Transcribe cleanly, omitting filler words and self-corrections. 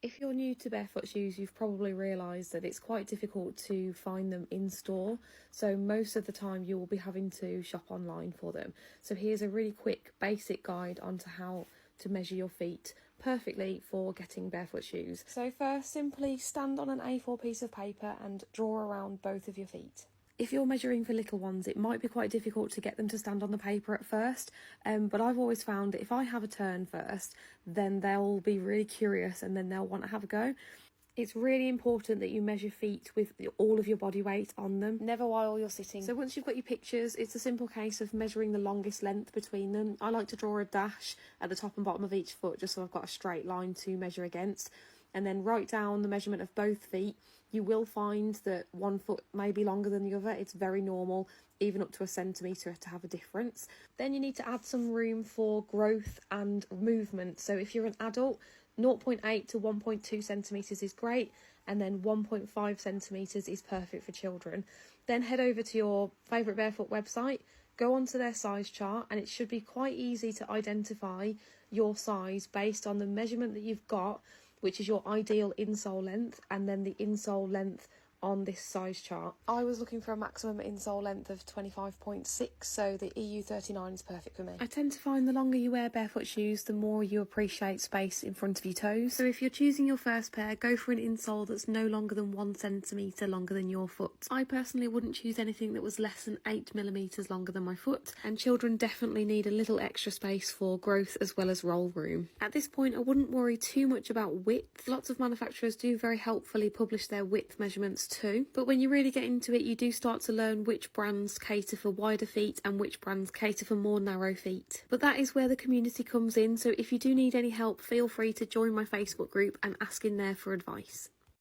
If you're new to Barefoot shoes, you've probably realised that it's quite difficult to find them in store, so most of the time you will be having to shop online for them. So here's a really quick basic guide onto how to measure your feet perfectly for getting barefoot shoes. So first, simply stand on an A4 piece of paper and draw around both of your feet. If you're measuring for little ones, it might be quite difficult to get them to stand on the paper at first, but I've always found that if I have a turn first, then they'll be really curious and then they'll want to have a go. It's really important that you measure feet with all of your body weight on them, never while you're sitting. So once you've got your pictures, it's a simple case of measuring the longest length between them. I like to draw a dash at the top and bottom of each foot just so I've got a straight line to measure against. And then write down the measurement of both feet. You will find that one foot may be longer than the other. It's very normal, even up to 1 centimetre to have a difference. Then you need to add some room for growth and movement. So if you're an adult, 0.8 to 1.2 centimetres is great, and then 1.5 centimetres is perfect for children. Then head over to your favourite Barefoot website, go onto their size chart, and it should be quite easy to identify your size based on the measurement that you've got, which is your ideal insole length, and then the insole length on this size chart. I was looking for a maximum insole length of 25.6, so the EU39 is perfect for me. I tend to find the longer you wear barefoot shoes, the more you appreciate space in front of your toes. So if you're choosing your first pair, go for an insole that's no longer than 1 centimetre longer than your foot. I personally wouldn't choose anything that was less than 8 millimetres longer than my foot, and children definitely need a little extra space for growth as well as roll room. At this point, I wouldn't worry too much about width. Lots of manufacturers do very helpfully publish their width measurements too, but when you really get into it, you do start to learn which brands cater for wider feet and which brands cater for more narrow feet. But that is where the community comes in, so if you do need any help, feel free to join my Facebook group and ask in there for advice.